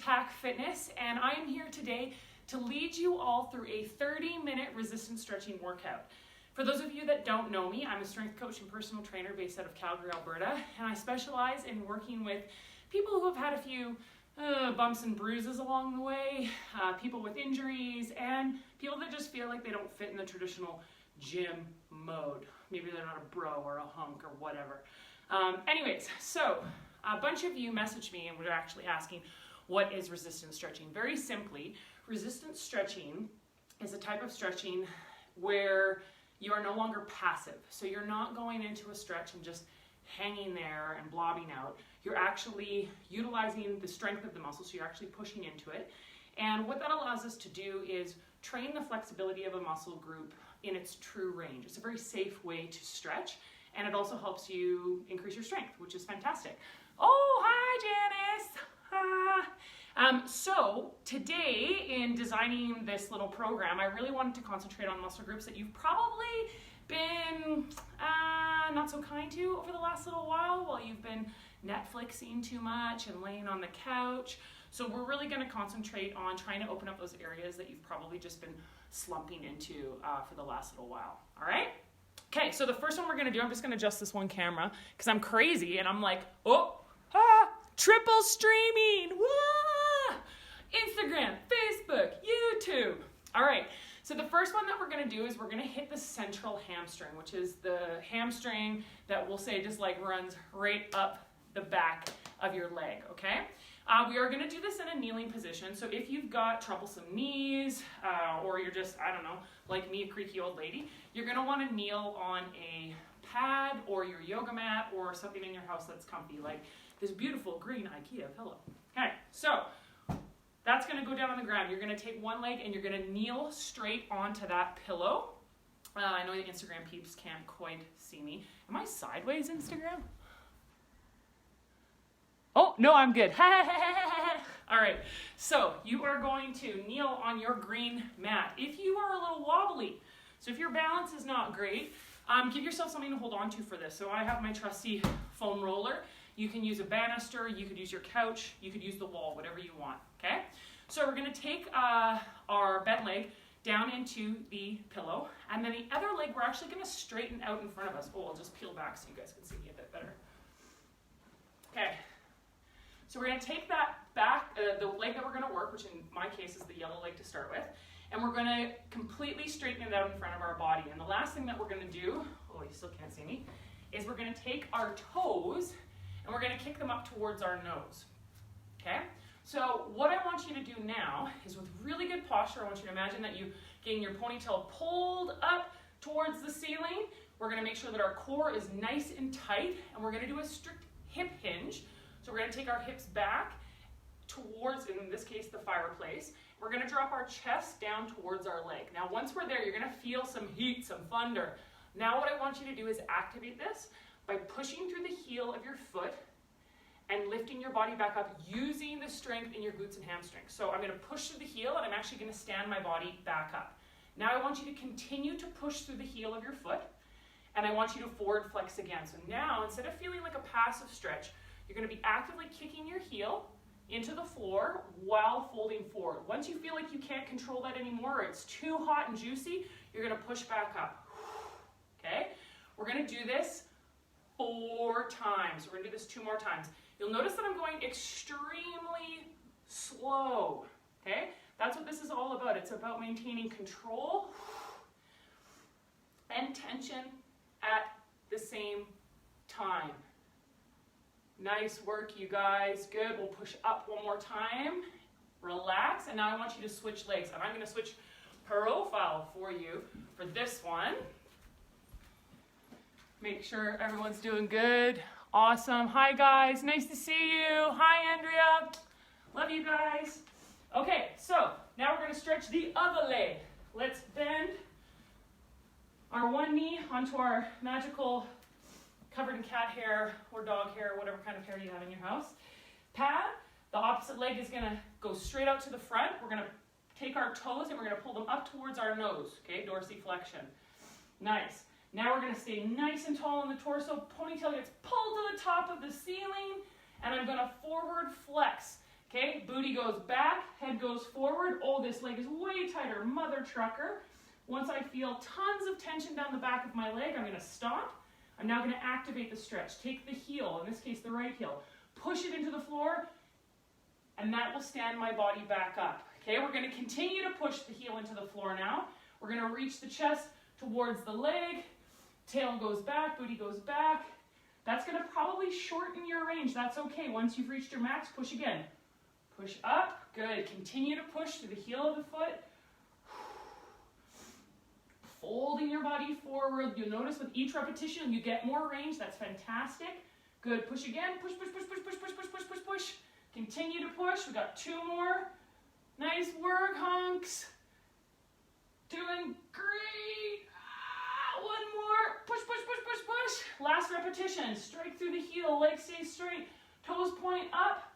ATTK Fitness, and I am here today to lead you all through a 30-minute resistance stretching workout. For those of you that don't know me, I'm a strength coach and personal trainer based out of Calgary, Alberta, and I specialize in working with people who have had a few bumps and bruises along the way, people with injuries, and people that just feel like they don't fit in the traditional gym mode. Maybe they're not a bro or a hunk or whatever. Anyways, so a bunch of you messaged me and were actually asking, what is resistance stretching? Very simply, resistance stretching is a type of stretching where you are no longer passive. So you're not going into a stretch and just hanging there and blobbing out. You're actually utilizing the strength of the muscle, so you're actually pushing into it. And what that allows us to do is train the flexibility of a muscle group in its true range. It's a very safe way to stretch, and it also helps you increase your strength, which is fantastic. Oh, hi, Janice. So today in designing this little program, I really wanted to concentrate on muscle groups that you've probably been not so kind to over the last little while you've been Netflixing too much and laying on the couch. So we're really going to concentrate on trying to open up those areas that you've probably just been slumping into for the last little while. All right? Okay, so the first one we're going to do, I'm just going to adjust this one camera because I'm crazy and I'm like, triple streaming, wah! Instagram, Facebook, YouTube. All right, so the first one that we're going to do is we're going to hit the central hamstring, which is the hamstring that we'll say just like runs right up the back of your leg, okay? We are going to do this in a kneeling position, so if you've got troublesome knees or you're just, I don't know, like me, a creaky old lady, you're going to want to kneel on a pad or your yoga mat or something in your house that's comfy, like this beautiful green IKEA pillow. Okay, so that's going to go down on the ground. You're going to take one leg and you're going to kneel straight onto that pillow. I know the Instagram peeps can't quite see me. Am I sideways, Instagram? Oh, no, I'm good. All right, so you are going to kneel on your green mat. If you are a little wobbly, so if your balance is not great, give yourself something to hold on to for this. So I have my trusty foam roller. You can use a banister, you could use your couch, you could use the wall, whatever you want, okay? So we're gonna take our bent leg down into the pillow, and then the other leg we're actually gonna straighten out in front of us. Oh, I'll just peel back so you guys can see me a bit better. Okay, so we're gonna take that back, the leg that we're gonna work, which in my case is the yellow leg to start with, and we're gonna completely straighten it out in front of our body. And the last thing that we're gonna do, oh, you still can't see me, is we're gonna take our toes and we're going to kick them up towards our nose, okay? So what I want you to do now is with really good posture, I want you to imagine that you getting your ponytail pulled up towards the ceiling. We're going to make sure that our core is nice and tight, and we're going to do a strict hip hinge. So we're going to take our hips back towards, in this case, the fireplace. We're going to drop our chest down towards our leg. Now once we're there, you're going to feel some heat, some thunder. Now what I want you to do is activate this by pushing through the heel of your foot and lifting your body back up using the strength in your glutes and hamstrings. So I'm going to push through the heel and I'm actually going to stand my body back up. Now I want you to continue to push through the heel of your foot and I want you to forward flex again. So now instead of feeling like a passive stretch, you're going to be actively kicking your heel into the floor while folding forward. Once you feel like you can't control that anymore or it's too hot and juicy, you're going to push back up. Okay? We're going to do this 4 times. We're going to do this 2 more times. You'll notice that I'm going extremely slow, okay? That's what this is all about. It's about maintaining control and tension at the same time. Nice work, you guys. Good. We'll push up 1 more time. Relax. And now I want you to switch legs. And I'm going to switch profile for you for this one. Make sure everyone's doing good. Awesome. Hi, guys. Nice to see you. Hi, Andrea. Love you guys. Okay, so now we're going to stretch the other leg. Let's bend our one knee onto our magical covered in cat hair or dog hair, or whatever kind of hair you have in your house. Pad. The opposite leg is going to go straight out to the front. We're going to take our toes and we're going to pull them up towards our nose. Okay, dorsiflexion. Nice. Now we're going to stay nice and tall in the torso. Ponytail gets pulled to the top of the ceiling, and I'm going to forward flex. Okay, booty goes back, head goes forward. Oh, this leg is way tighter, mother trucker. Once I feel tons of tension down the back of my leg, I'm gonna stop. I'm now gonna activate the stretch. Take the heel, in this case the right heel, push it into the floor, and that will stand my body back up. Okay, we're gonna continue to push the heel into the floor now. We're gonna reach the chest towards the leg, tail goes back, booty goes back. That's gonna probably shorten your range, that's okay. Once you've reached your max, push again. Push up, good. Continue to push through the heel of the foot. Folding your body forward. You'll notice with each repetition you get more range, that's fantastic. Good, push again, push, push, push, push, push, push, push, push, push, push. Continue to push, we got 2 more. Nice work, hunks. Doing great. 1 more, push, push, push, push, push. Last repetition, strike through the heel, leg stays straight, toes point up.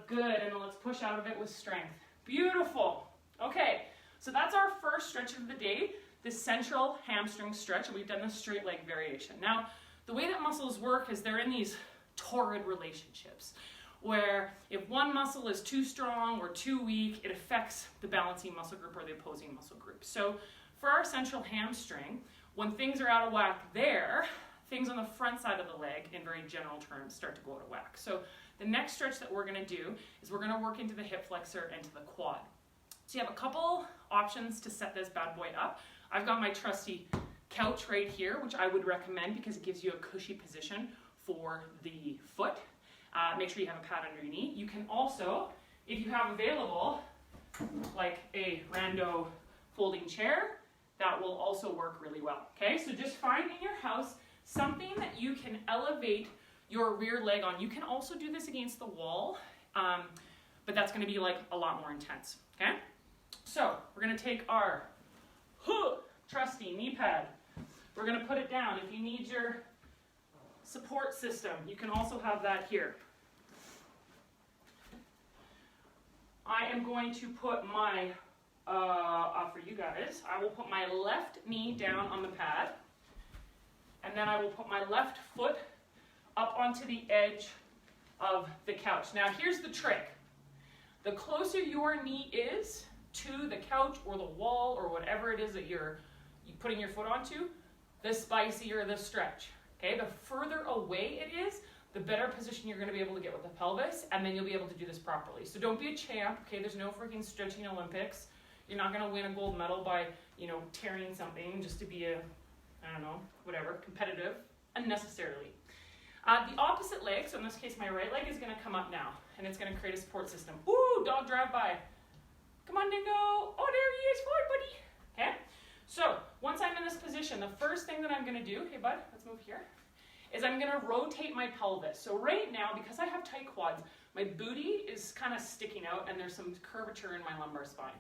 Good, and then let's push out of it with strength. Beautiful. Okay, so that's our first stretch of the day, this central hamstring stretch, and we've done this straight leg variation. Now, the way that muscles work is they're in these torrid relationships, where if one muscle is too strong or too weak, it affects the balancing muscle group or the opposing muscle group. So for our central hamstring, when things are out of whack there, things on the front side of the leg, in very general terms, start to go out of whack. So the next stretch that we're gonna do is we're gonna work into the hip flexor and to the quad. So you have a couple options to set this bad boy up. I've got my trusty couch right here, which I would recommend because it gives you a cushy position for the foot. Make sure you have a pad under your knee. You can also, if you have available, like a rando folding chair, that will also work really well. Okay, so just find in your house something that you can elevate your rear leg on. You can also do this against the wall, but that's gonna be like a lot more intense, okay? So we're gonna take our trusty knee pad. We're gonna put it down. If you need your support system, you can also have that here. I am going to put my, for you guys, I will put my left knee down on the pad, and then I will put my left foot up onto the edge of the couch. Now here's the trick. The closer your knee is to the couch or the wall or whatever it is that you're putting your foot onto, the spicier the stretch. Okay, the further away it is, the better position you're gonna be able to get with the pelvis, and then you'll be able to do this properly. So don't be a champ, okay? There's no freaking stretching Olympics. You're not gonna win a gold medal by, tearing something just to be competitive, unnecessarily. The opposite leg, so in this case my right leg, is gonna come up now, and it's gonna create a support system. Ooh, dog drive-by. Come on, dingo. Oh, there he is, forward, buddy. Okay, so once I'm in this position, the first thing that I'm gonna do, hey bud, let's move here, is I'm gonna rotate my pelvis. So right now, because I have tight quads, my booty is kind of sticking out and there's some curvature in my lumbar spine.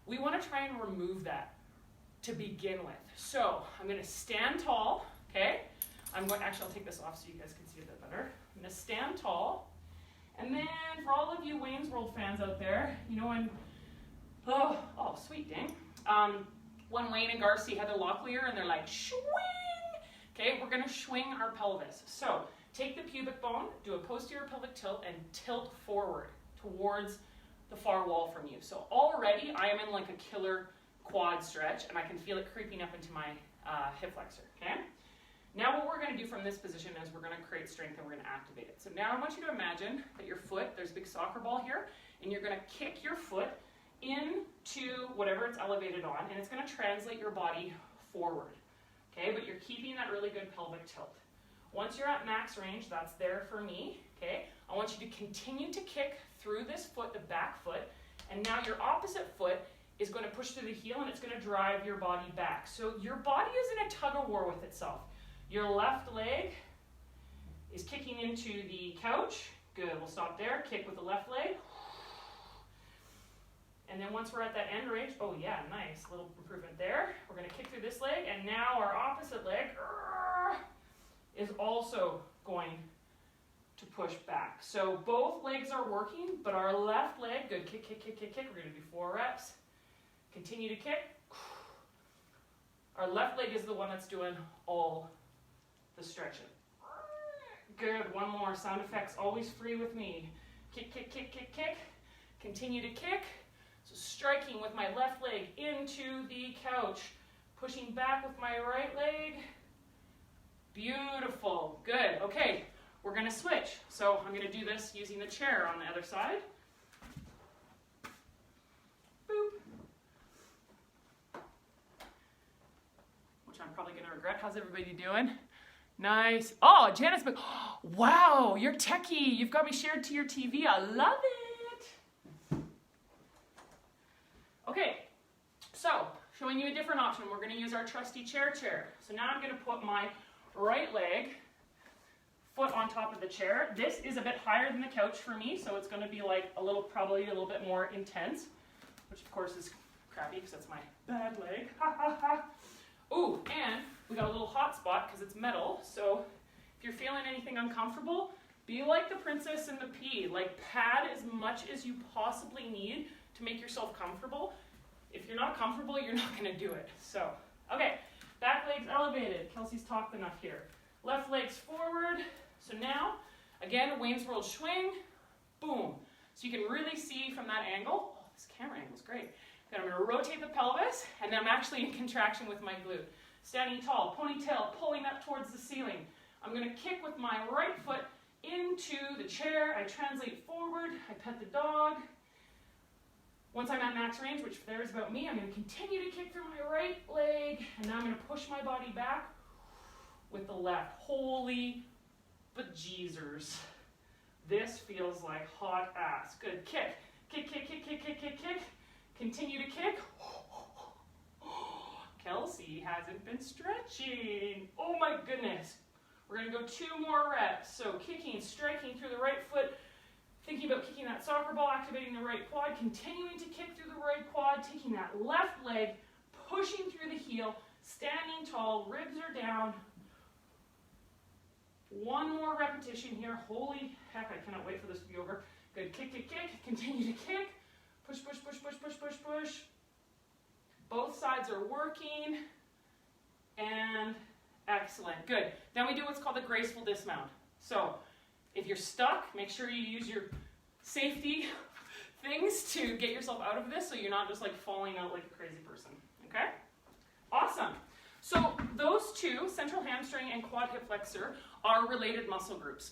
We wanna try and remove that to begin with. So I'm gonna stand tall, okay? I'll take this off so you guys can see a bit better. I'm gonna stand tall. And then for all of you Wayne's World fans out there, when, sweet dang. When Wayne and Garcia had their Locklear and they're like, swing! Okay, we're gonna swing our pelvis. So take the pubic bone, do a posterior pelvic tilt, and tilt forward towards the far wall from you. So already I am in like a killer quad stretch, and I can feel it creeping up into my hip flexor, okay? Now what we're gonna do from this position is we're gonna create strength and we're gonna activate it. So now I want you to imagine that your foot, there's a big soccer ball here, and you're gonna kick your foot into whatever it's elevated on, and it's gonna translate your body forward. Okay, but you're keeping that really good pelvic tilt. Once you're at max range, that's there for me, okay? I want you to continue to kick through this foot, the back foot, and now your opposite foot is going to push through the heel and it's going to drive your body back. So your body is in a tug of war with itself. Your left leg is kicking into the couch. Good, we'll stop there. Kick with the left leg. And then once we're at that end range, oh yeah, nice, little improvement there. We're gonna kick through this leg, and now our opposite leg is also going to push back. So both legs are working, but our left leg, good, kick, kick, kick, kick, kick. We're gonna do 4 reps. Continue to kick. Our left leg is the one that's doing all the stretching. Good, one more. Sound effects always free with me. Kick, kick, kick, kick, kick. Continue to kick. So striking with my left leg into the couch. Pushing back with my right leg. Beautiful, good. Okay, we're gonna switch. So I'm gonna do this using the chair on the other side. Boop. Which I'm probably gonna regret. How's everybody doing? Nice. Oh, Janice, wow, you're techie. You've got me shared to your TV. I love it. Okay, so showing you a different option. We're going to use our trusty chair. So now I'm going to put my right leg, foot on top of the chair. This is a bit higher than the couch for me, so it's going to be like probably a little bit more intense, which of course is crappy because that's my bad leg. Ha ha ha. Ooh, and we got a little hot spot because it's metal, so if you're feeling anything uncomfortable, be like the princess and the pea. Like, pad as much as you possibly need to make yourself comfortable. If you're not comfortable, you're not going to do it. So, okay, back leg's elevated. Kelsey's talked enough here. Left leg's forward. So now, again, Wayne's World swing. Boom. So you can really see from that angle. Oh, this camera angle is great. Then I'm going to rotate the pelvis, and then I'm actually in contraction with my glute. Standing tall, ponytail, pulling up towards the ceiling. I'm going to kick with my right foot into the chair. I translate forward. I pet the dog. Once I'm at max range, which there is about me, I'm going to continue to kick through my right leg, and now I'm going to push my body back with the left. Holy bejeezers. This feels like hot ass. Good. Kick. Kick, kick, kick, kick, kick, kick, kick. Continue to kick. Kelsey hasn't been stretching. Oh my goodness. We're going to go 2 more reps. So kicking, striking through the right foot, thinking about kicking that soccer ball, activating the right quad, continuing to kick through the right quad, taking that left leg, pushing through the heel, standing tall, ribs are down. 1 more repetition here. Holy heck, I cannot wait for this to be over. Good. Kick, kick, kick. Continue to kick. Push, push, push, push, push, push, push. Both sides are working. And excellent. Good. Then we do what's called a graceful dismount. So if you're stuck, make sure you use your safety things to get yourself out of this so you're not just like falling out like a crazy person. Okay? Awesome. So those two, central hamstring and quad hip flexor, are related muscle groups.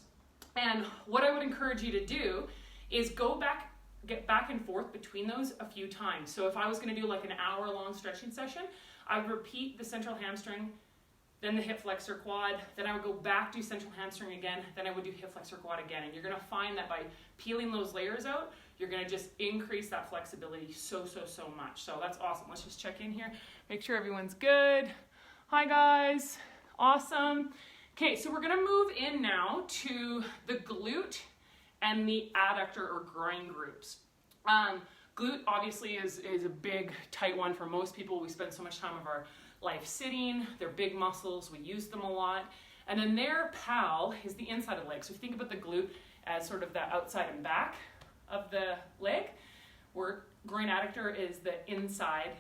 And what I would encourage you to do is get back and forth between those a few times. So if I was going to do like an hour-long stretching session, I would repeat the central hamstring, then the hip flexor quad, then I would go back, do central hamstring again, then I would do hip flexor quad again. And you're going to find that by peeling those layers out, you're going to just increase that flexibility so much. So that's awesome. Let's just check in here. Make sure everyone's good. Hi guys. Awesome. Okay, so we're going to move in now to the glute and the adductor or groin groups. Glute obviously is a big, tight one for most people. We spend so much time of our life sitting. They're big muscles. We use them a lot. And then their pal is the inside of the leg. So if you think about the glute as sort of the outside and back of the leg, where groin adductor is the inside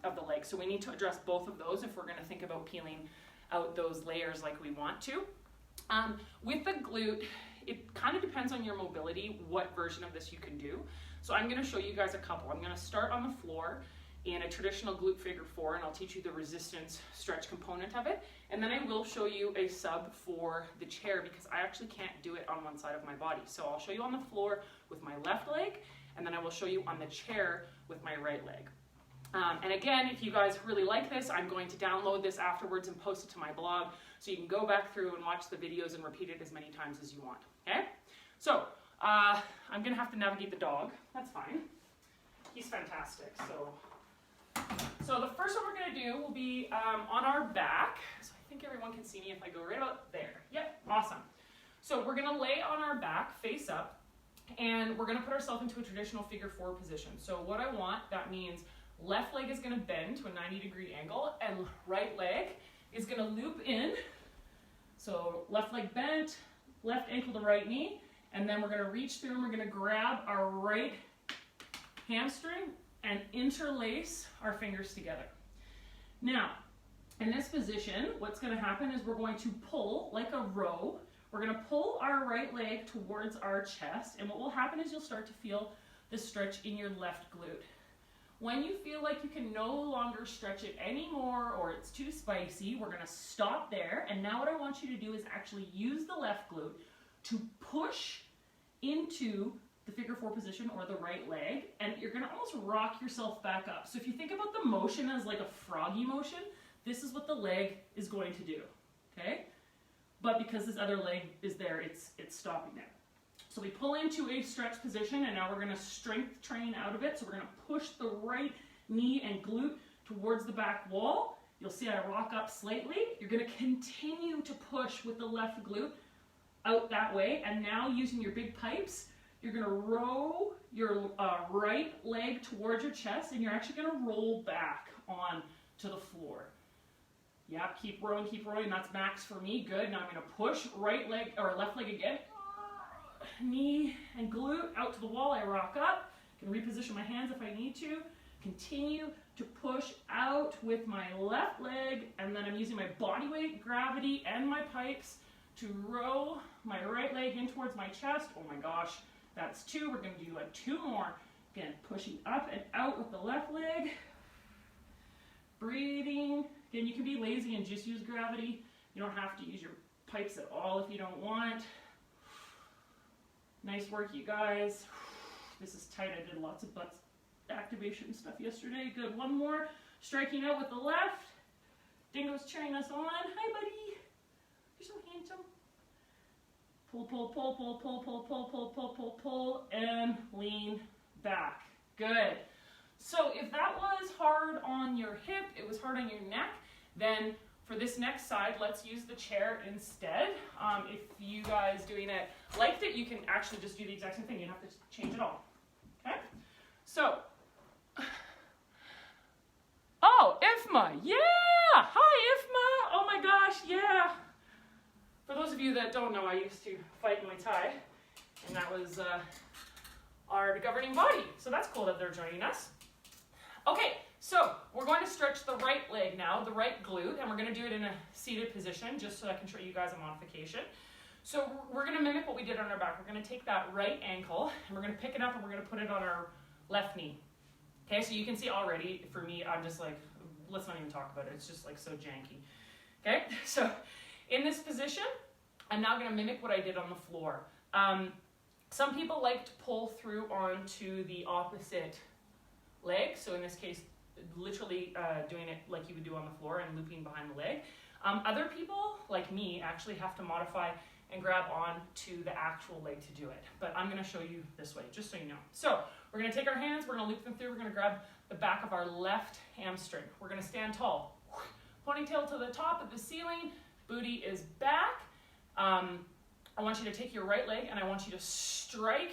of the leg. So we need to address both of those if we're going to think about peeling out those layers like we want to. With the glute, it kind of depends on your mobility, what version of this you can do. So I'm going to show you guys a couple. I'm going to start on the floor in a traditional glute figure 4, and I'll teach you the resistance stretch component of it. And then I will show you a sub for the chair because I actually can't do it on one side of my body. So I'll show you on the floor with my left leg, and then I will show you on the chair with my right leg. And again, if you guys really like this, I'm going to download this afterwards and post it to my blog so you can go back through and watch the videos and repeat it as many times as you want, okay? So, I'm going to have to navigate the dog. That's fine. He's fantastic. So the first one we're going to do will be on our back. So I think everyone can see me if I go right about there. Yep, awesome. So we're going to lay on our back, face up, and we're going to put ourselves into a traditional figure 4 position. So what I want, that means left leg is going to bend to a 90-degree angle, and right leg is going to loop in. So left leg bent, left ankle to right knee, and then we're going to reach through and we're going to grab our right hamstring and interlace our fingers together. Now, in this position, what's going to happen is we're going to pull like a row We're gonna pull our right leg towards our chest, and what will happen is you'll start to feel the stretch in your left glute. When you feel like you can no longer stretch it anymore or it's too spicy, we're gonna stop there. And now what I want you to do is actually use the left glute to push into the figure 4 position or the right leg, and you're gonna almost rock yourself back up. So if you think about the motion as like a froggy motion, this is what the leg is going to do, okay? But because this other leg is there, it's stopping there. So we pull into a stretch position, and now we're gonna strength train out of it. So we're gonna push the right knee and glute towards the back wall. You'll see I rock up slightly. You're gonna continue to push with the left glute out that way, and now using your big pipes, you're gonna row your right leg towards your chest, and you're actually gonna roll back on to the floor. Yeah, keep rowing, that's max for me, good. Now I'm gonna push right leg, or left leg again. Knee and glute out to the wall, I rock up. Can reposition my hands if I need to. Continue to push out with my left leg, and then I'm using my body weight, gravity, and my pipes to row my right leg in towards my chest. Oh my gosh, that's 2. We're gonna do like 2 more. Again, pushing up and out with the left leg. Breathing. Again, you can be lazy and just use gravity. You don't have to use your pipes at all if you don't want. Nice work, you guys. This is tight. I did lots of butt activation stuff yesterday. Good. 1 more. Striking out with the left. Dingo's cheering us on. Hi, buddy. You're so handsome. Pull, pull, pull, pull, pull, pull, pull, pull, pull, pull, pull, and lean back. Good. So if that was hard on your hip, it was hard on your neck, then for this next side, let's use the chair instead. If you guys doing it liked it, you can actually just do the exact same thing. You don't have to change it all. Okay? So, oh, IFMA, yeah! Hi, IFMA! Oh my gosh, yeah! For those of you that don't know, I used to fight Muay Thai, and that was our governing body. So that's cool that they're joining us. Okay, so we're going to stretch the right leg now, the right glute, and we're going to do it in a seated position just so I can show you guys a modification. So we're going to mimic what we did on our back. We're going to take that right ankle, and we're going to pick it up, and we're going to put it on our left knee. Okay, so you can see already, for me, I'm just like, let's not even talk about it. It's just like so janky. Okay, so in this position, I'm now going to mimic what I did on the floor. Some people like to pull through onto the opposite leg. So in this case, literally doing it like you would do on the floor and looping behind the leg. Other people, like me, actually have to modify and grab on to the actual leg to do it. But I'm going to show you this way, just so you know. So we're going to take our hands, we're going to loop them through, we're going to grab the back of our left hamstring. We're going to stand tall. Ponytail to the top of the ceiling, booty is back. I want you to take your right leg and I want you to strike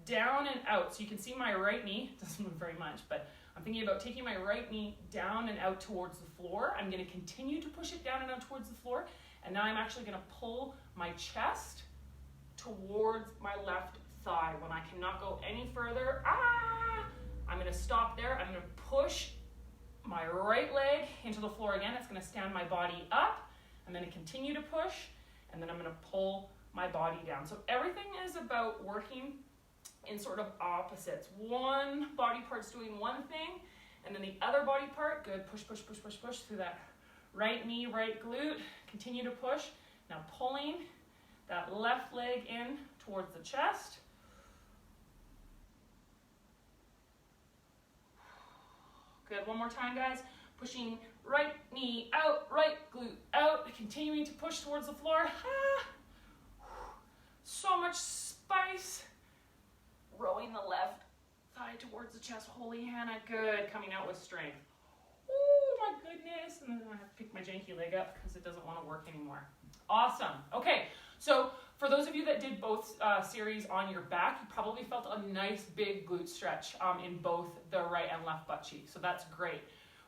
down and out. So you can see my right knee, doesn't move very much, but I'm thinking about taking my right knee down and out towards the floor. I'm going to continue to push it down and out towards the floor. And now I'm actually going to pull my chest towards my left thigh. When I cannot go any further, I'm going to stop there. I'm going to push my right leg into the floor again. It's going to stand my body up. I'm going to continue to push, and then I'm going to pull my body down. So everything is about working in sort of opposites. One body part's doing one thing, and then the other body part, good, push, push, push, push, push through that right knee, right glute. Continue to push. Now pulling that left leg in towards the chest. Good, one more time, guys. Pushing right knee out, right glute out, continuing to push towards the floor. So much spice. Rowing the left thigh towards the chest. Holy Hannah, good. Coming out with strength. Oh my goodness. And then I have to pick my janky leg up because it doesn't want to work anymore. Awesome. Okay, so for those of you that did both series on your back, you probably felt a nice big glute stretch in both the right and left butt cheek. So that's great.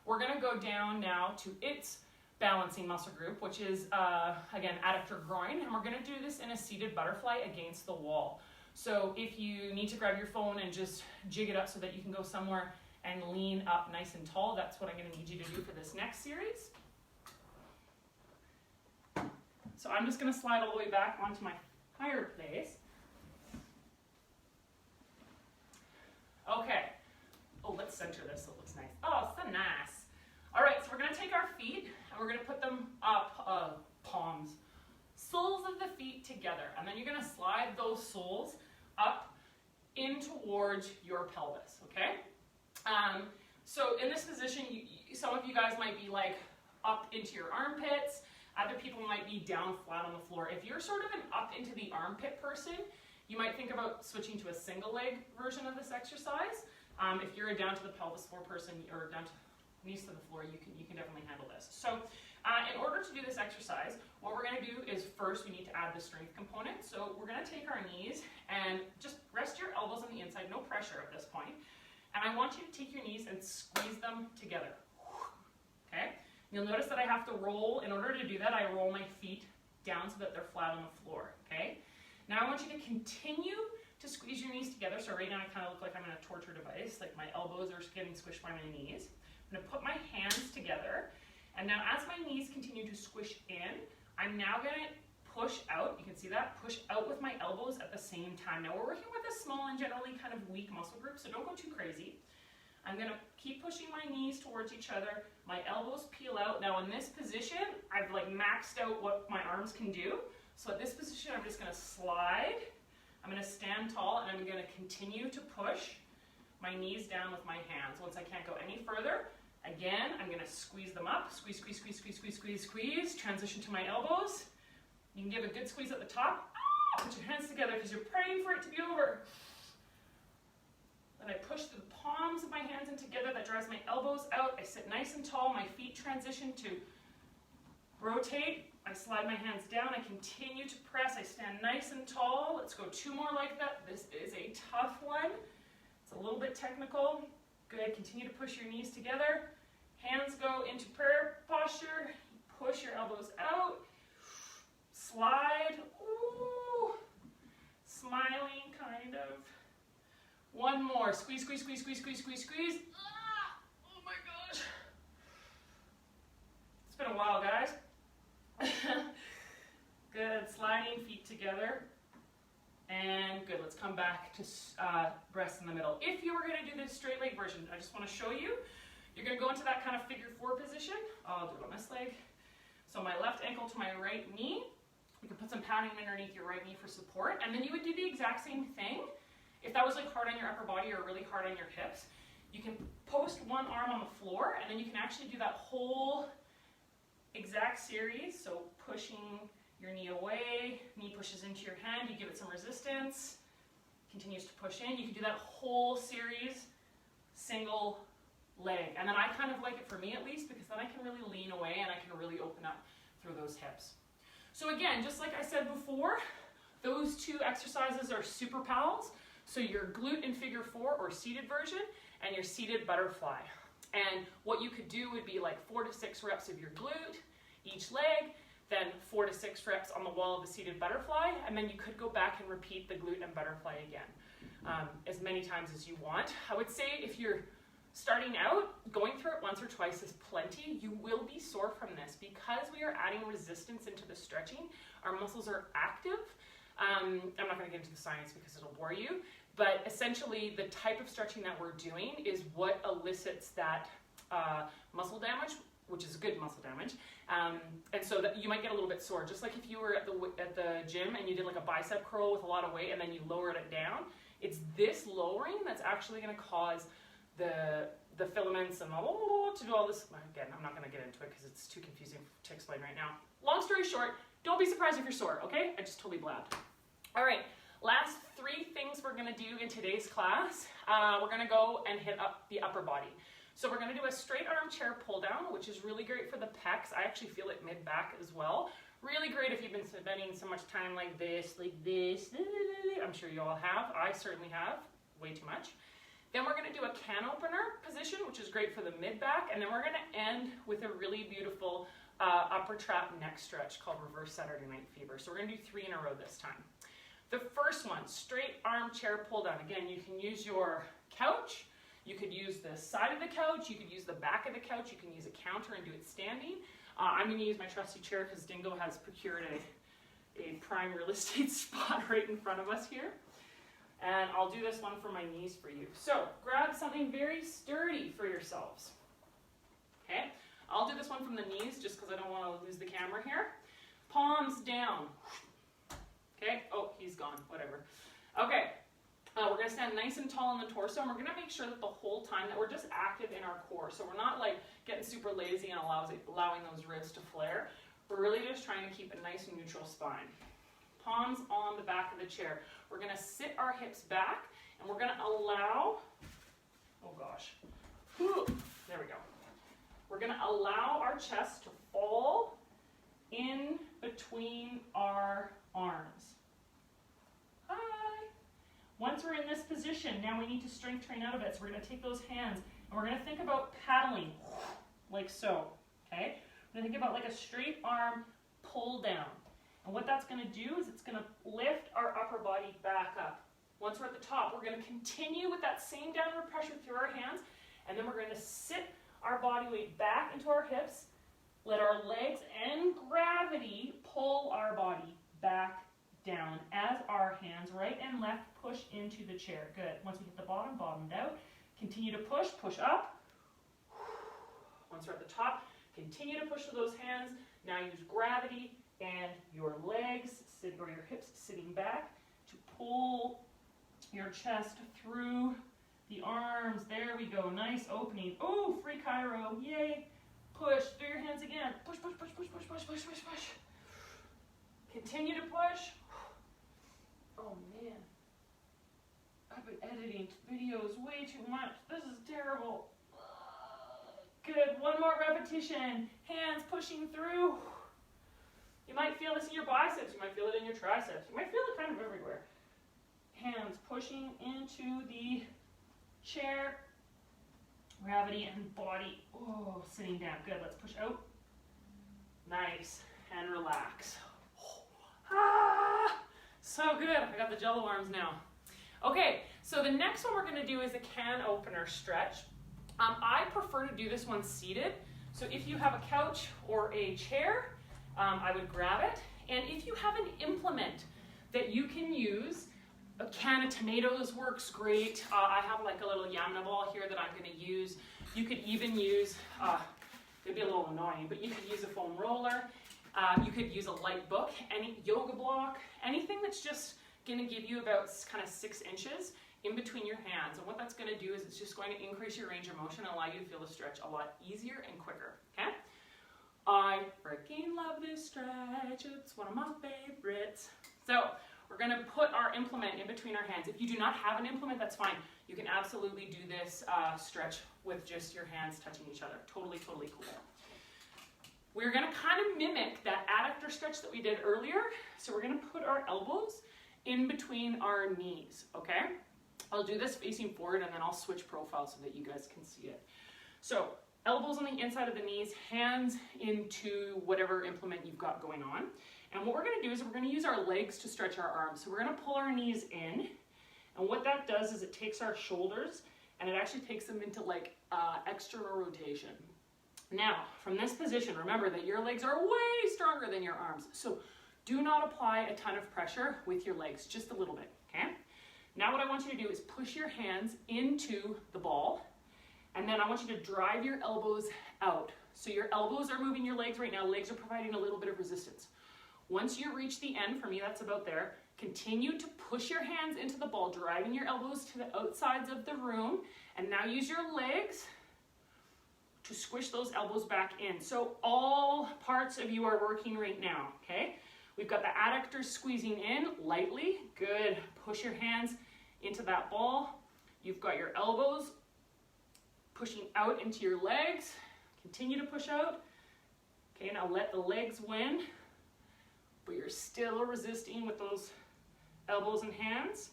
We're going to go down now to its balancing muscle group, which is, again, adductor groin. And we're going to do this in a seated butterfly against the wall. So if you need to grab your phone and just jig it up so that you can go somewhere and lean up nice and tall, that's what I'm going to need you to do for this next series. So I'm just going to slide all the way back onto my higher place. Okay. Oh, let's center this so it looks nice. Oh, so nice. All right, so we're going to take our feet and we're going to put them up, palms, soles of the feet together. And then you're going to slide those soles up in towards your pelvis, okay? So in this position, some of you guys might be like up into your armpits. Other people might be down flat on the floor. If you're sort of an up into the armpit person, you might think about switching to a single leg version of this exercise. If you're a down to the pelvis floor person or down to knees to the floor, you can definitely handle this. So in order to do this exercise, what we're going to do is first we need to add the strength component. So we're going to take our knees and just rest your elbows on the inside, no pressure at this point. And I want you to take your knees and squeeze them together. Okay? You'll notice that I have to roll. In order to do that, I roll my feet down so that they're flat on the floor. Okay? Now I want you to continue to squeeze your knees together. So right now I kind of look like I'm in a torture device, like my elbows are getting squished by my knees. I'm going to put my hands together. And now as my knees continue to squish in, I'm now going to push out. You can see that? Push out with my elbows at the same time. Now we're working with a small and generally kind of weak muscle group, so don't go too crazy. I'm going to keep pushing my knees towards each other. My elbows peel out. Now in this position, I've like maxed out what my arms can do. So at this position, I'm just going to slide. I'm going to stand tall and I'm going to continue to push my knees down with my hands. Once I can't go any further, again, I'm going to squeeze them up. Squeeze, squeeze, squeeze, squeeze, squeeze, squeeze, squeeze. Transition to my elbows. You can give a good squeeze at the top. Put your hands together because you're praying for it to be over. Then I push the palms of my hands in together. That drives my elbows out. I sit nice and tall. My feet transition to rotate. I slide my hands down. I continue to press. I stand nice and tall. Let's go 2 more like that. This is a tough one. It's a little bit technical. Good. Continue to push your knees together. Hands go into prayer posture. Push your elbows out. Slide. Ooh. Smiling, kind of. 1 more. Squeeze, squeeze, squeeze, squeeze, squeeze, squeeze, squeeze. Ah! Oh my gosh. It's been a while, guys. Good. Sliding feet together. And good. Let's come back to breasts in the middle. If you were going to do this straight leg version, I just want to show you. You're going to go into that kind of figure 4 position. I'll do it on this leg. So my left ankle to my right knee. You can put some padding underneath your right knee for support. And then you would do the exact same thing. If that was like hard on your upper body or really hard on your hips, you can post one arm on the floor and then you can actually do that whole exact series. So pushing your knee away, knee pushes into your hand, you give it some resistance, continues to push in. You can do that whole series, single leg. And then I kind of like it for me at least because then I can really lean away and I can really open up through those hips. So again, just like I said before, those 2 exercises are super pals. So your glute in figure 4 or seated version and your seated butterfly. And what you could do would be like 4 to 6 reps of your glute each leg, then 4 to 6 reps on the wall of the seated butterfly, and then you could go back and repeat the glute and butterfly again as many times as you want. I would say if you're starting out, going through it once or twice is plenty. You will be sore from this because we are adding resistance into the stretching. Our muscles are active. I'm not going to get into the science because it'll bore you, but essentially the type of stretching that we're doing is what elicits that muscle damage, which is good muscle damage, and so that you might get a little bit sore. Just like if you were at the gym and you did like a bicep curl with a lot of weight and then you lowered it down, it's this lowering that's actually going to cause the filaments and to do all this. Again, I'm not going to get into it because it's too confusing to explain right now. Long story short, don't be surprised if you're sore, okay? I just totally blabbed. All right, last 3 things we're going to do in today's class. We're going to go and hit up the upper body. So we're going to do a straight arm chair pull down, which is really great for the pecs. I actually feel it mid-back as well. Really great if you've been spending so much time like this. I'm sure you all have. I certainly have, way too much. Then we're going to do a can opener position, which is great for the mid-back. And then we're going to end with a really beautiful upper trap neck stretch called reverse Saturday night fever. So we're going to do 3 in a row this time. The first one, straight arm chair pull down. Again, you can use your couch. You could use the side of the couch. You could use the back of the couch. You can use a counter and do it standing. I'm going to use my trusty chair because Dingo has procured a prime real estate spot right in front of us here. And I'll do this one for my knees for you. So grab something very sturdy for yourselves. Okay, I'll do this one from the knees just because I don't want to lose the camera here. Palms down. Okay, oh, he's gone, whatever. Okay, we're going to stand nice and tall on the torso, and we're going to make sure that the whole time that we're just active in our core. So we're not like getting super lazy and allowing those ribs to flare. We're really just trying to keep a nice and neutral spine. Palms on the back of the chair. We're going to sit our hips back, and we're going to allow, oh gosh, there we go. We're going to allow our chest to fall in between our arms. Hi. Once we're in this position, now we need to strength train out of it. So we're going to take those hands, and we're going to think about paddling, like so, okay? We're going to think about like a straight arm pull down. And what that's going to do is it's going to lift our upper body back up. Once we're at the top, we're going to continue with that same downward pressure through our hands, and then we're going to sit our body weight back into our hips, let our legs and gravity pull our body back down as our hands right and left push into the chair. Good. Once we hit the bottom, bottomed out. Continue to push, push up. Once we're at the top, continue to push with those hands. Now use gravity and your legs or your hips sitting back to pull your chest through the arms. There we go. Nice opening. Oh, free Cairo. Yay. Push. Do your hands again. Push, push, push, push, push, push, push, push, push. Continue to push. Oh, man. I've been editing videos way too much. This is terrible. Good. One more repetition. Hands pushing through. You might feel this in your biceps. You might feel it in your triceps. You might feel it kind of everywhere. Hands pushing into the chair. Gravity and body. Oh, sitting down. Good. Let's push out. Nice. And relax. Ah, so good. I got the jello arms now. Okay, so the next one we're going to do is a can opener stretch. I prefer to do this one seated. So if you have a couch or a chair, I would grab it. And if you have an implement that you can use, a can of tomatoes works great. I have like a little Yamna ball here that I'm going to use. You could even use, it'd be a little annoying, but you could use a foam roller. You could use a light book, any yoga block, anything that's just going to give you about kind of 6 inches in between your hands. And what that's going to do is it's just going to increase your range of motion and allow you to feel the stretch a lot easier and quicker, okay? I freaking love this stretch. It's one of my favorites. So we're going to put our implement in between our hands. If you do not have an implement, that's fine. You can absolutely do this stretch with just your hands touching each other. Totally, totally cool. We're going to kind of mimic that adductor stretch that we did earlier. So we're going to put our elbows in between our knees, okay? I'll do this facing forward and then I'll switch profiles so that you guys can see it. So elbows on the inside of the knees, hands into whatever implement you've got going on. And what we're going to do is we're going to use our legs to stretch our arms. So we're going to pull our knees in. And what that does is it takes our shoulders and it actually takes them into like external rotation. Now, from this position, remember that your legs are way stronger than your arms. So do not apply a ton of pressure with your legs, just a little bit, okay? Now what I want you to do is push your hands into the ball, and then I want you to drive your elbows out. So your elbows are moving your legs right now. Legs are providing a little bit of resistance. Once you reach the end, for me that's about there, continue to push your hands into the ball, driving your elbows to the outsides of the room, and now use your legs to squish those elbows back in. So all parts of you are working right now, okay? We've got the adductors squeezing in lightly. Good. Push your hands into that ball. You've got your elbows pushing out into your legs. Continue to push out. Okay, now let the legs win, but you're still resisting with those elbows and hands.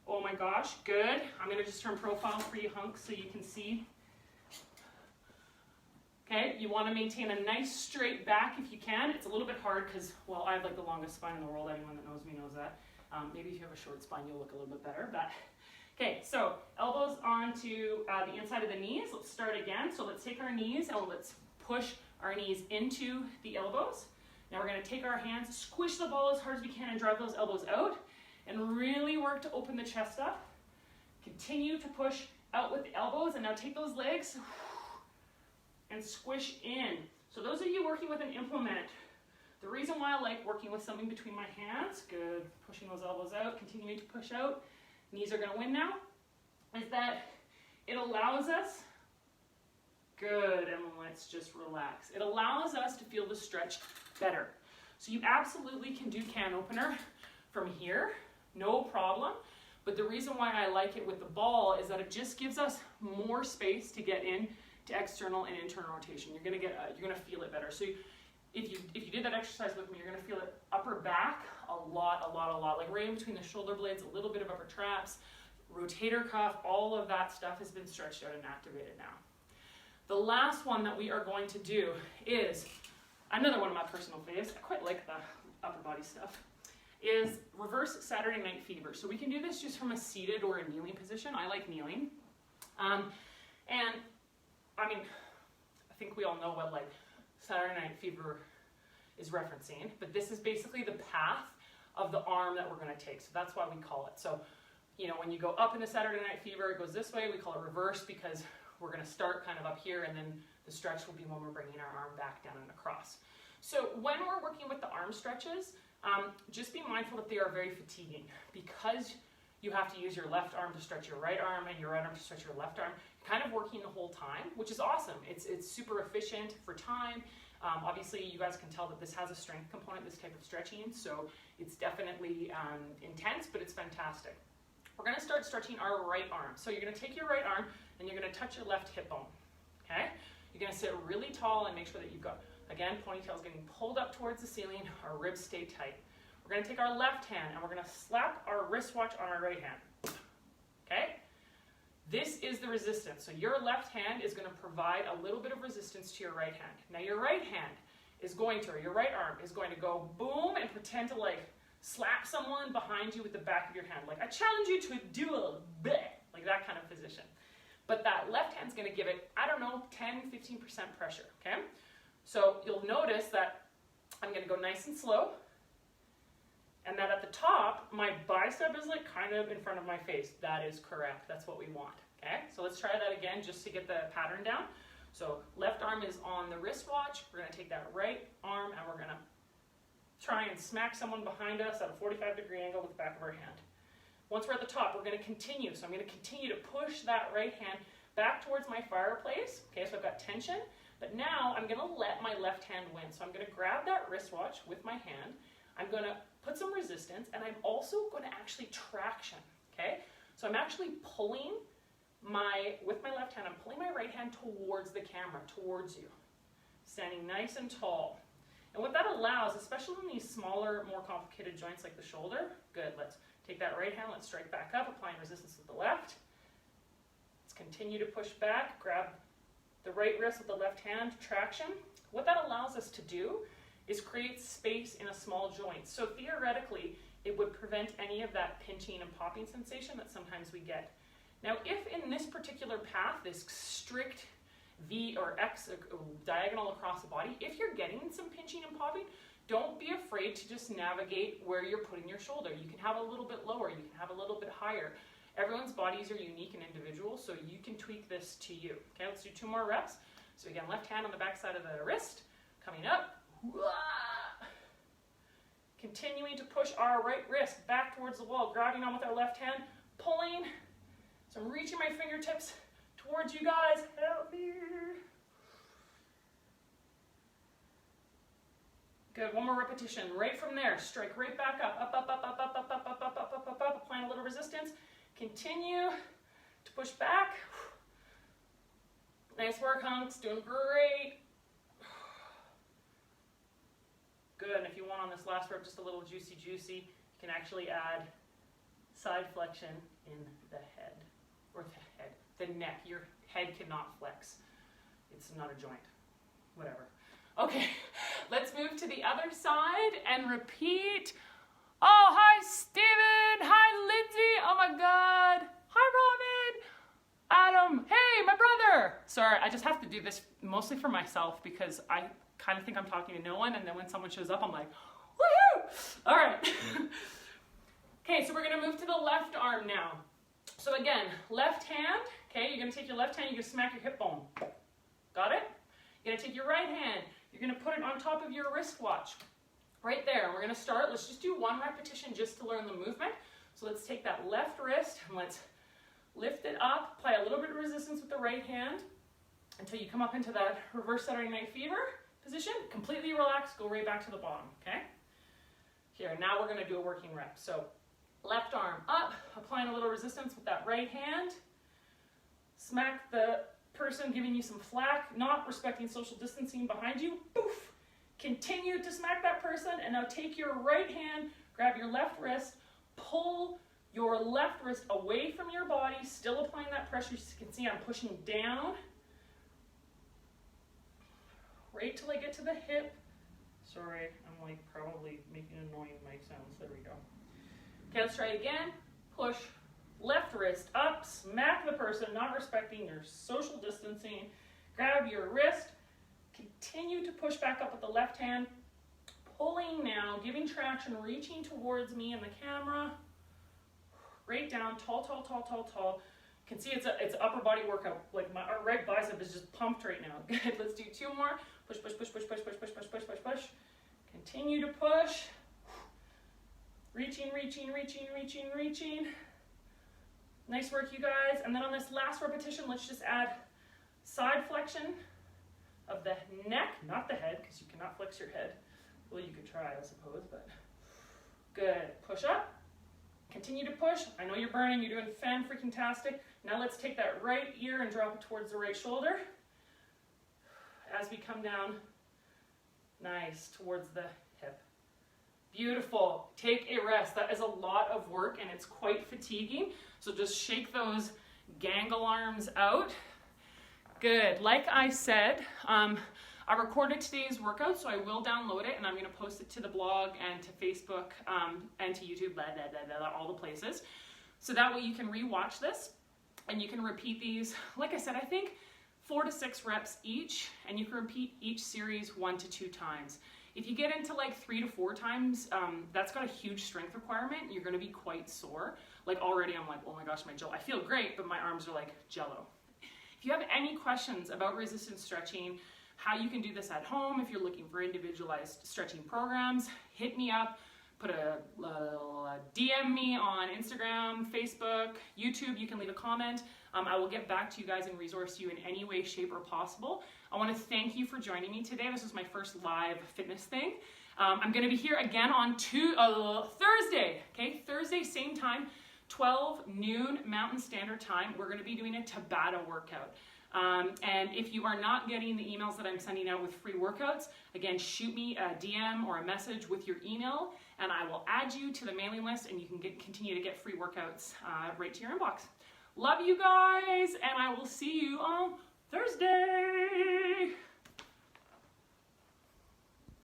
Oh my gosh, good. I'm gonna just turn profile for you hunks so you can see. Okay, you want to maintain a nice straight back if you can. It's a little bit hard because, well, I have like the longest spine in the world. Anyone that knows me knows that. Maybe if you have a short spine, you'll look a little bit better. But okay, so elbows onto the inside of the knees. Let's start again. So let's take our knees and let's push our knees into the elbows. Now we're going to take our hands, squish the ball as hard as we can and drive those elbows out and really work to open the chest up. Continue to push out with the elbows, and now take those legs and squish in. So those of you working with an implement, the reason why I like working with something between my hands, good, pushing those elbows out, continuing to push out, knees are going to win now, is that it allows us, good, and let's just relax. It allows us to feel the stretch better. So you absolutely can do can opener from here, no problem. But the reason why I like it with the ball is that it just gives us more space to get in to external and internal rotation. You're gonna feel it better. So if you did that exercise with me, you're gonna feel it upper back a lot, like right in between the shoulder blades, a little bit of upper traps, rotator cuff, all of that stuff has been stretched out and activated now. The last one that we are going to do is another one of my personal faves. I quite like the upper body stuff. Is reverse Saturday Night Fever. So we can do this just from a seated or a kneeling position. I like kneeling. And I mean, I think we all know what like Saturday Night Fever is referencing, but this is basically the path of the arm that we're going to take. So that's why we call it. So, you know, when you go up into Saturday Night Fever, it goes this way. We call it reverse because we're going to start kind of up here, and then the stretch will be when we're bringing our arm back down and across. So when we're working with the arm stretches, just be mindful that they are very fatiguing because you have to use your left arm to stretch your right arm and your right arm to stretch your left arm. You're kind of working the whole time, which is awesome. It's super efficient for time. Obviously, you guys can tell that this has a strength component, this type of stretching, so it's definitely intense, but it's fantastic. We're going to start stretching our right arm. So you're going to take your right arm and you're going to touch your left hip bone. Okay? You're going to sit really tall and make sure that you've got, again, ponytail's getting pulled up towards the ceiling, our ribs stay tight. We're going to take our left hand and we're going to slap our wristwatch on our right hand. Okay? This is the resistance. So your left hand is going to provide a little bit of resistance to your right hand. Now your right hand is going to, or your right arm is going to go boom and pretend to like slap someone behind you with the back of your hand. Like I challenge you to do a bleh, like that kind of position. But that left hand's going to give it, I don't know, 10, 15% pressure, okay? So you'll notice that I'm going to go nice and slow, and that at the top, my bicep is like kind of in front of my face. That is correct. That's what we want, okay? So let's try that again just to get the pattern down. So left arm is on the wristwatch. We're going to take that right arm and we're going to try and smack someone behind us at a 45-degree angle with the back of our hand. Once we're at the top, we're going to continue. So I'm going to continue to push that right hand back towards my fireplace. Okay, so I've got tension. But now I'm going to let my left hand win. So I'm going to grab that wristwatch with my hand. I'm going to put some resistance, and I'm also going to actually traction. Okay, so I'm actually pulling with my left hand, I'm pulling my right hand towards the camera, towards you. Standing nice and tall. And what that allows, especially in these smaller, more complicated joints like the shoulder, good, let's take that right hand, let's strike back up, applying resistance with the left. Let's continue to push back, grab the right wrist with the left hand, traction. What that allows us to do is create space in a small joint. So theoretically, it would prevent any of that pinching and popping sensation that sometimes we get. Now, if in this particular path, this strict V or X diagonal across the body, if you're getting some pinching and popping, don't be afraid to just navigate where you're putting your shoulder. You can have a little bit lower, you can have a little bit higher. Everyone's bodies are unique and individual, so you can tweak this to you. Okay, let's do 2 more reps. So again, left hand on the back side of the wrist, coming up. Continuing to push our right wrist back towards the wall, grabbing on with our left hand, pulling. So I'm reaching my fingertips towards you guys. Help me. Good, 1 more repetition. Right from there, strike right back up, applying a little resistance. Continue to push back. Nice work, hunks, doing great. Good, and if you want on this last rep just a little juicy, you can actually add side flexion in the head, or the neck. Your head cannot flex. It's not a joint, whatever. Okay, let's move to the other side and repeat. Oh, hi, Steven. Hi, Lindsay. Oh, my God. Hi, Robin. Adam. Hey, my brother. Sorry, I just have to do this mostly for myself because I kind of think I'm talking to no one, and then when someone shows up, I'm like, woohoo! All right. Okay, so we're gonna move to the left arm now. So again, left hand, okay, you're gonna take your left hand, you're gonna smack your hip bone. Got it? You're gonna take your right hand, you're gonna put it on top of your wristwatch. Right there, and we're gonna start, let's just do one repetition just to learn the movement. So let's take that left wrist and let's lift it up, apply a little bit of resistance with the right hand until you come up into that reverse Saturday Night Fever position. Completely relax, go right back to the bottom, okay? Here, now we're gonna do a working rep. So left arm up, applying a little resistance with that right hand. Smack the person giving you some flack, not respecting social distancing behind you. Poof! Continue to smack that person, and now take your right hand, grab your left wrist, pull your left wrist away from your body, still applying that pressure. As you can see, I'm pushing down, right till I get to the hip. Sorry, I'm like probably making annoying mic sounds. There we go. Okay, let's try it again. Push left wrist up, smack the person, not respecting your social distancing. Grab your wrist, continue to push back up with the left hand, pulling now, giving traction, reaching towards me and the camera. Right down, tall, tall, tall, tall, tall. You can see it's an upper body workout. Like our right bicep is just pumped right now. Good, let's do two more. Push, push, push, push, push, push, push, push, push, push, push. Continue to push. Reaching, reaching, reaching, reaching, reaching. Nice work, you guys. And then on this last repetition, let's just add side flexion of the neck, not the head, because you cannot flex your head. Well, you could try, I suppose, but good. Push up. Continue to push. I know you're burning. You're doing fan-freaking-tastic. Now let's take that right ear and drop it towards the right shoulder. As we come down, nice, towards the hip. Beautiful. Take a rest. That is a lot of work, and it's quite fatiguing. So just shake those gangle arms out. Good. Like I said, I recorded today's workout, so I will download it, and I'm going to post it to the blog and to Facebook and to YouTube, blah, blah, blah, blah, all the places. So that way you can re-watch this, and you can repeat these. Like I said, I think 4 to 6 reps each, and you can repeat each series 1 to 2 times. If you get into like 3 to 4 times, that's got a huge strength requirement. You're going to be quite sore. Like already I'm like, oh my gosh, my jaw, I feel great, but my arms are like jello. If you have any questions about resistance stretching, how you can do this at home, if you're looking for individualized stretching programs, hit me up, put a DM me on Instagram, Facebook, YouTube. You can leave a comment. I will get back to you guys and resource you in any way, shape, or possible. I want to thank you for joining me today. This is my first live fitness thing. I'm going to be here again on Thursday, okay? Thursday, same time, 12 noon Mountain Standard Time. We're going to be doing a Tabata workout. And if you are not getting the emails that I'm sending out with free workouts, again, shoot me a DM or a message with your email, and I will add you to the mailing list, and you can continue to get free workouts right to your inbox. Love you guys, and I will see you on Thursday.